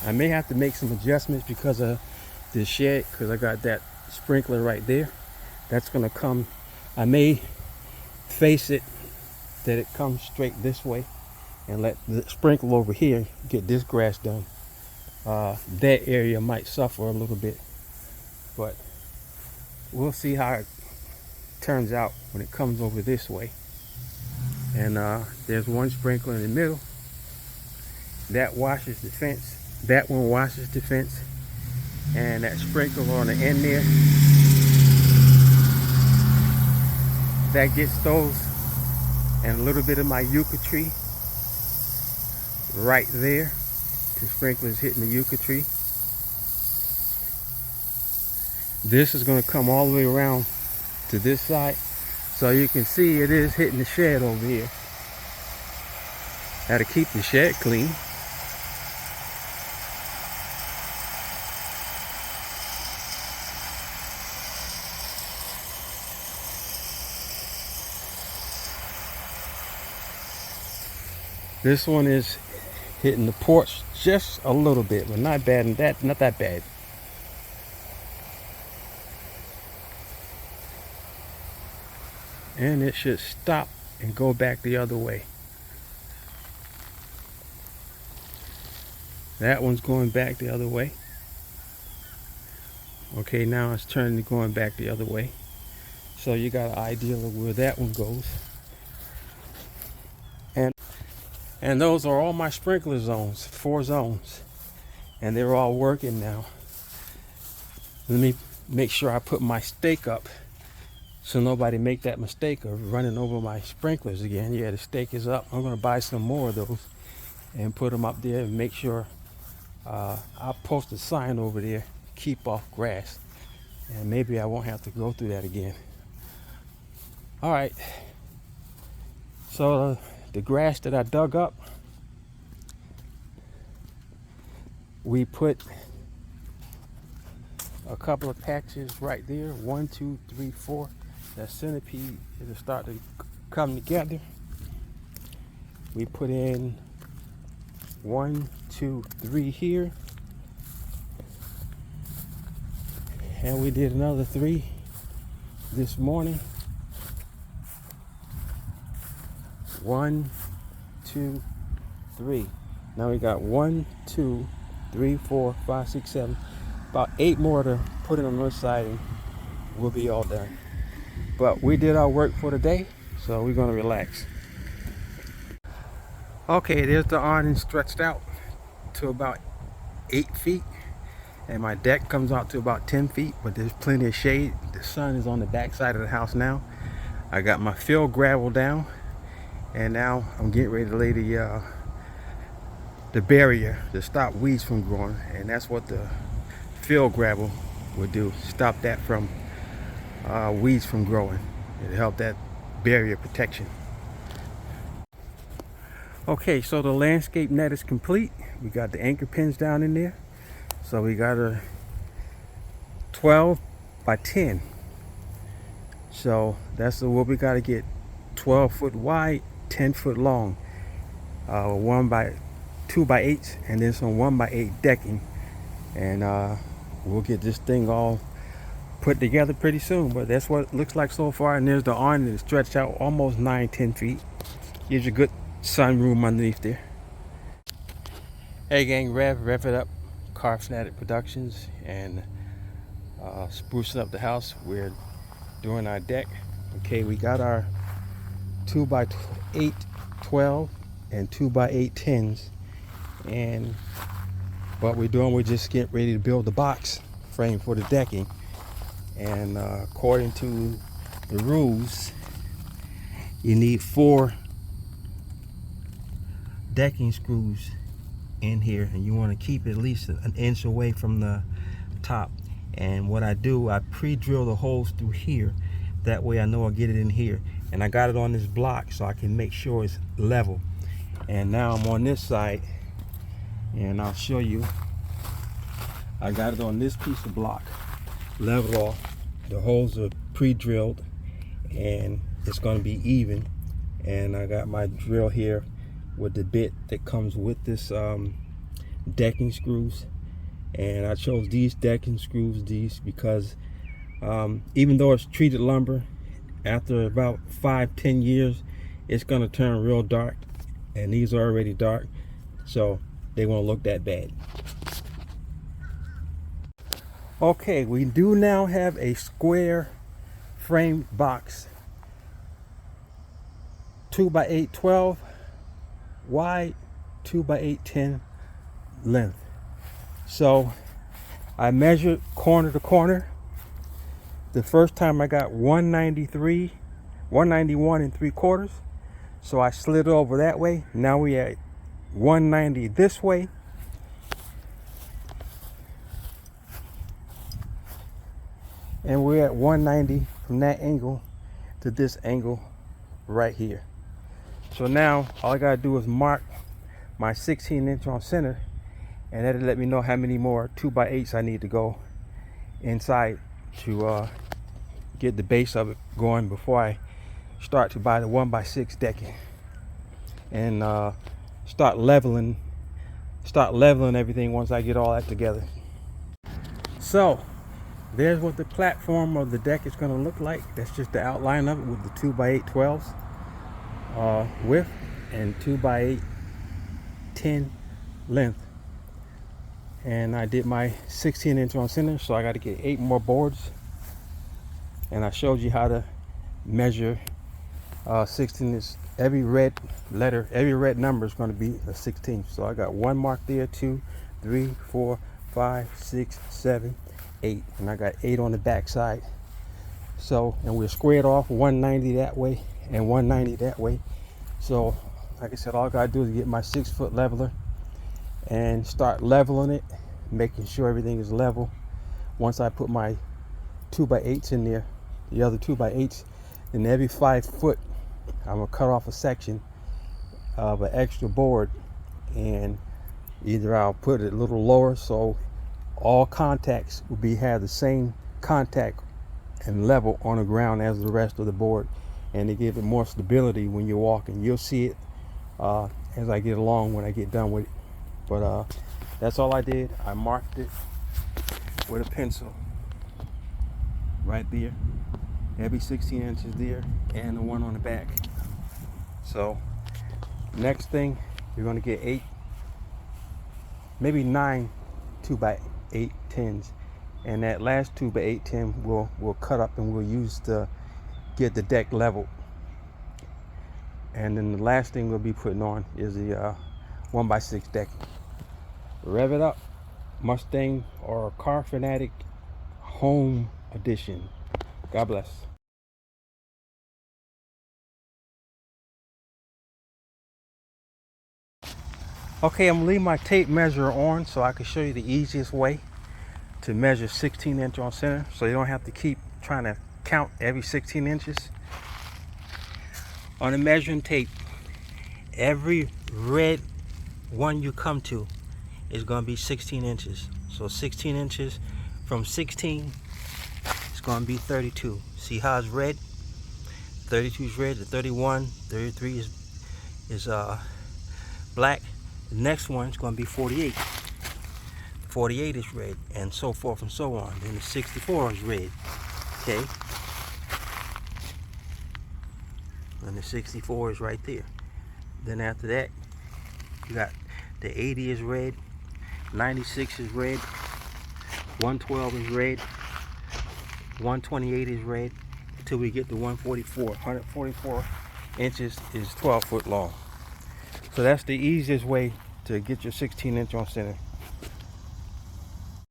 I may have to make some adjustments because of this shed, because I got that sprinkler right there. That's gonna come, I may face it that it comes straight this way and let the sprinkle over here get this grass done. That area might suffer a little bit, but we'll see how it turns out when it comes over this way. And there's one sprinkler in the middle that washes the fence. That one washes the fence, and that sprinkler on the end there, that gets those and a little bit of my yucca tree right there. The sprinkler is hitting the yucca tree. This is going to come all the way around to this side, so you can see it is hitting the shed over here. Got to keep the shed clean. This one is hitting the porch just a little bit, but not bad, and that not that bad. And it should stop and go back the other way. That one's going back the other way. Okay, now it's turning to going back the other way. So you got an idea of where that one goes. And those are all my sprinkler zones, 4 zones. And they're all working now. Let me make sure I put my stake up so nobody make that mistake of running over my sprinklers again. Yeah, the stake is up. I'm gonna buy some more of those and put them up there and make sure I'll post a sign over there, keep off grass. And maybe I won't have to go through that again. All right, so the grass that I dug up, we put a couple of patches right there. 1, 2, 3, 4. That centipede, it'll start to come together. We put in 1, 2, 3 here. And we did another 3 this morning. 1, 2, 3. Now we got 1, 2, 3, 4, 5, 6, 7. About 8 more to put it on this side and we'll be all done. But we did our work for the day, so we're gonna relax. Okay, there's the awning stretched out to about 8 feet. And my deck comes out to about 10 feet, but there's plenty of shade. The sun is on the back side of the house now. I got my fill gravel down, and now I'm getting ready to lay the barrier to stop weeds from growing, and that's what the fill gravel would do, stop that from weeds from growing. It'll help that barrier protection. Okay, so the landscape net is complete. We got the anchor pins down in there. So we got a 12 by 10. So that's what we got to get. 12 foot wide, 10 foot long. 2 by 8, and then some 1 by 8 decking. And we'll get this thing all put together pretty soon. But that's what it looks like so far. And there's the awning that's stretched out almost 9-10 feet. Gives you good sun room underneath there. Hey gang, rev it up. Car Fanatic Productions, and sprucing up the house. We're doing our deck. Okay, we got our 2 by 8 12 and 2 by 8 10s, and what we're doing, we're just getting ready to build the box frame for the decking. And according to the rules, you need 4 decking screws in here, and you want to keep at least an inch away from the top. And what I do, I pre-drill the holes through here, that way I know I'll get it in here. And I got it on this block so I can make sure it's level. And now I'm on this side, and I'll show you. I got it on this piece of block, leveled off. The holes are pre-drilled and it's going to be even. And I got my drill here with the bit that comes with this decking screws, and I chose these decking screws because even though it's treated lumber, after about 5-10 years it's going to turn real dark, and these are already dark, so they won't look that bad. Okay, we do now have a square frame box, 2x8 12 wide, 2x8 10 length. So I measured corner to corner. The first time I got 191 3/4, so I slid over that way. Now we at 190 this way, and we're at 190 from that angle to this angle right here. So now all I gotta do is mark my 16" on center, and that'll let me know how many more 2x8s I need to go inside to get the base of it going before I start to buy the 1x6 decking and start leveling everything once I get all that together. So there's what the platform of the deck is going to look like. That's just the outline of it with the 2x8 12s width and 2x8 10 length. And I did my 16" on center, so I got to get 8 more boards. And I showed you how to measure 16 is every red letter, every red number is going to be a 16. So I got 1 mark there, 2, 3, 4, 5, 6, 7, 8, and I got 8 on the back side. So, and we're squared off 190 that way and 190 that way. So like I said, all I gotta do is get my 6-foot leveler and start leveling it, making sure everything is level. Once I put my 2x8s in there, the other 2x8s, and every 5 foot I'm gonna cut off a section of an extra board, and either I'll put it a little lower so all contacts will have the same contact and level on the ground as the rest of the board, and to give it more stability when you're walking. You'll see it as I get along when I get done with it. But that's all I did. I marked it with a pencil right there, every 16 inches there, and the one on the back. So next thing, you're going to get 8, maybe 9 2x8 10s, and that last 2x8 10 we'll cut up and we'll use to get the deck leveled. And then the last thing we'll be putting on is the 1x6 deck. Rev It Up Mustang or Car Fanatic Home Edition. God bless. Okay, I'm gonna leave my tape measure on so I can show you the easiest way to measure 16" on center, so you don't have to keep trying to count every 16 inches. On the measuring tape, every red one you come to is going to be 16 inches. So 16 inches from 16 is going to be 32. See how it's red? 32 is red, the 31, 33 is black. The next one is going to be 48. 48 is red, and so forth and so on. Then the 64 is red. Okay? And the 64 is right there. Then after that, you got the 80 is red, 96 is red, 112 is red, 128 is red, until we get to 144. 144 inches is 12 foot long. So that's the easiest way to get your 16" on center.